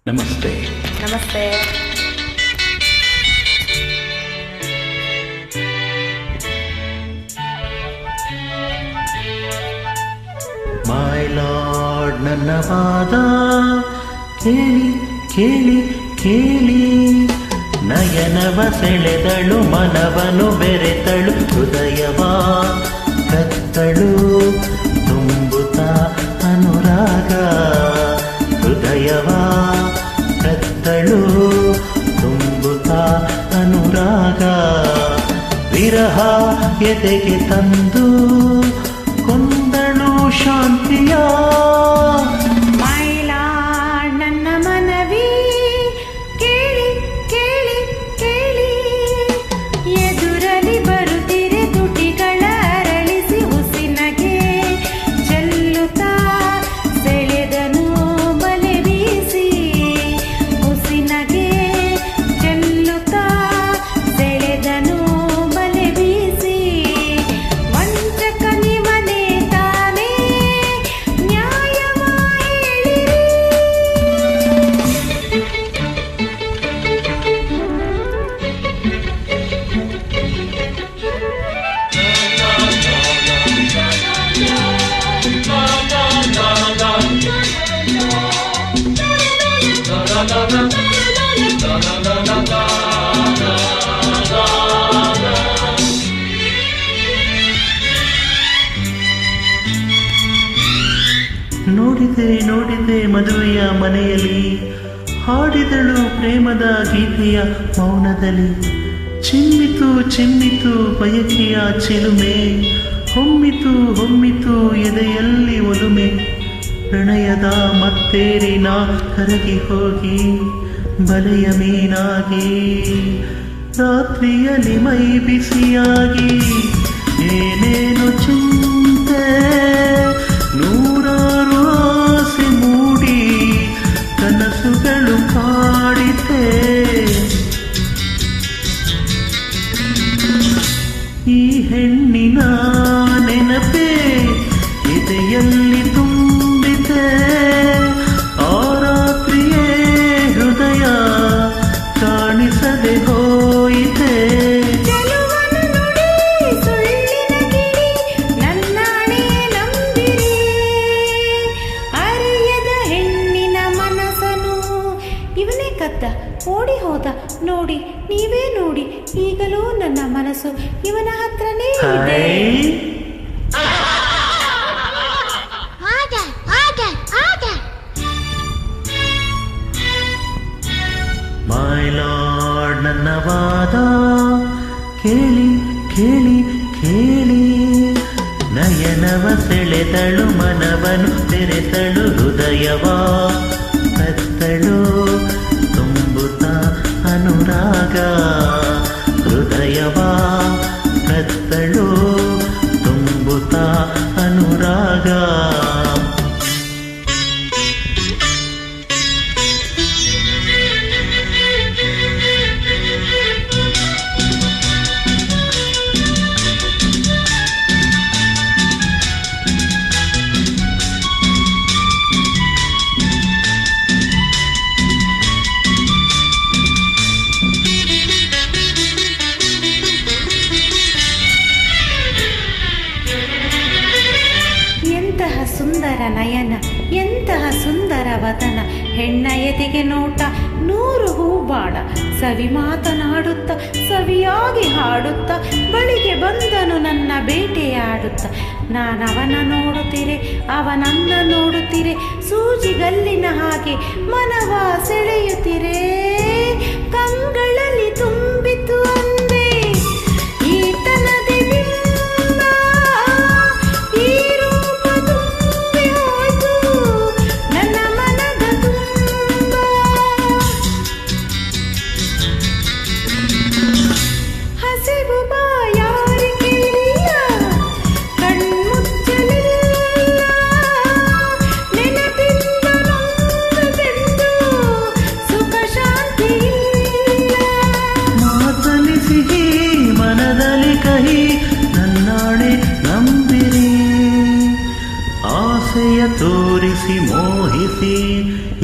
ನಮಸ್ತೆ. ನಮಸ್ತೆ. My lord, ನನ್ನ ವಾದ ಕೇಳಿ ಕೇಳಿ ಕೇಳಿ, ನಯನವ ಸೆಳೆದಳು, ಮನವನು ಬೆರೆತಳು, ಹೃದಯವ ಕತ್ತಳು, ತುಂಬುತ್ತ ಅನುರಾಗ. ಹೃದಯವ ಕತ್ತಳು, ತುಂಬುತ್ತ ಅನುರಾಗ. ವಿರಹ ಎದೆಗೆ ತಂದು ಕೊಂದಳು ಶಾಂತಿಯ. ಮೈಲಾಡ್, ನನ್ನ ಮನವಿ ಕೇಳಿ ಕೇಳಿ ಕೇಳಿ, ಎದುರಲಿ ಬರುತ್ತಿರೆ ತುಟಿಗಳ ಅರಳಿಸಿ, ಹುಸಿನಗೆ ಚೆಲ್ಲುತ್ತಾ ಸೆಳೆದನು ಬಲೆ ಬೀಸಿ. ಹುಸಿನಗೆ ಚೆಲ್ಲುತ್ತಾ ಸೆಳೆದನು ಬಲೆ ಬೀಸಿ. ವಂಚಕನಿವನೇ ತಾನೇ ನ್ಯಾಯವ ಹೇಳಿರಿ. ನೋಡಿದೆ ನೋಡಿದೆ ಮದುವೆಯ ಮನೆಯಲ್ಲಿ, ಹಾಡಿದಳು ಪ್ರೇಮದ ಗೀತೆಯ ಮೌನದಲ್ಲಿ. ಚಿಮ್ಮಿತು ಚಿಮ್ಮಿತು ಬಯಕೆಯ ಚಿಲುಮೆ, ಹೊಮ್ಮಿತು ಹೊಮ್ಮಿತು ಎದೆಯಲ್ಲಿ ಒಲುಮೆ. ಪ್ರಣಯದ ಮತ್ತೇರಿನ ಕರಗಿ ಹೋಗಿ ಬಲೆಯ ಮೀನಾಗಿ, ರಾತ್ರಿಯಲ್ಲಿ ಮೈ ಬಿಸಿಯಾಗಿ. ಏನೇನು ಚಿಂತೆ, ನೂರಾರು ಆಸೆ ಮೂಡಿ, ಕನಸುಗಳು ಕಾಡಿತೆ. ಈ ಹೆಣ್ಣಿನ ನೆನಪೇ ಎದೆಯಲ್ಲಿ ತುಂಬಿತೆ. ಆ ರಾತ್ರಿಯೇ ಹೃದಯ ಕಾಣಿಸದೆ ಹೋಯಿತೆ. ಚೆಲುವನ ನುಡಿ ಸುಳ್ಳಿನ ಗಿಳಿ, ನನ್ನಾಣೆಯ ನಂಬಿರಿ. ಅರಿಯದ ಹೆಣ್ಣಿನ ಮನಸ್ಸನು ಇವನೇ ಕದ್ದ, ಓಡಿ ಹೋದ ನೋಡಿ, ನೀವೇ ನೋಡಿ. ಈಗಲೂ ನನ್ನ ಮನಸ್ಸು ಇವನ ಹತ್ರನೇ ಇದೆ. ಮೈ ಲಾರ್ಡ್, ನನ್ನ ವಾದ ಕೇಳಿ ಕೇಳಿ ಕೇಳಿ, ನಯನವ ಸೆಳೆದಳು, ಮನವನು ತೆರೆತಳು, ಹೃದಯವ ಕತ್ತಳು, ತುಂಬುತ್ತ ಅನುರಾಗ. ಹೃದಯವ ಕತ್ತಳು, ತುಂಬುತ್ತ ಅನುರಾಗ. ಎಂತಹ ಸುಂದರ ನಯನ, ಎಂತಹ ಸುಂದರ ವದನ. ಹೆಣ್ಣ ಎದೆಗೆ ನೋಟ, ನೂರು ಹೂಬಾಣ. ಸವಿ ಮಾತನಾಡುತ್ತ, ಸವಿಯಾಗಿ ಹಾಡುತ್ತ, ಬಳಿಗೆ ಬಂದನು ನನ್ನ ಬೇಟೆಯಾಡುತ್ತ. ನಾನವನ ನೋಡುತ್ತಿರೆ, ಅವನನ್ನ ನೋಡುತ್ತಿರೆ, ಸೂಜಿಗಲ್ಲಿನ ಹಾಗೆ ಮನವ ಸೆಳೆಯುತ್ತಿರೆ. ಕಂಗಳಲ್ಲಿ ತುಂಬಿತು ಅಂದೆ ಈತನದೆ ಬಿಂಬ, ಈ ರೂಪ ತುಂಬಿ ಹೋಯ್ತು ನನ್ನ ಮನದ ತುಂಬ. ಹಸಿವು ಬಾಯಾರಿಕೆಯಿಲ್ಲ, ಕಣ್ಮುಚ್ಚಲಿಲ್ಲ, ನೆನಪಿಂದ ನೊಂದು ಬೆಂದು ಸುಖ ಶಾಂತಿ ಇಲ್ಲ.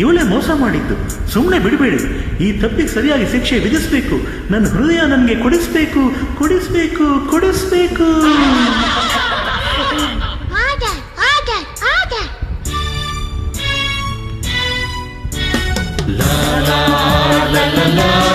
ಇವಳೇ ಮೋಸ ಮಾಡಿದ್ದು. ಸುಮ್ಮನೆ ಬಿಡಬೇಡಿ, ಈ ತಪ್ಪಿಗೆ ಸರಿಯಾಗಿ ಶಿಕ್ಷೆ ವಿಧಿಸ್ಬೇಕು. ನನ್ನ ಹೃದಯ ನನಗೆ ಕೊಡಿಸ್ಬೇಕು, ಕೊಡಿಸ್ಬೇಕು, ಕೊಡಿಸ್ಬೇಕು. ಲಾ ಲಾ ಲಾ ಲಾ ಲಾ.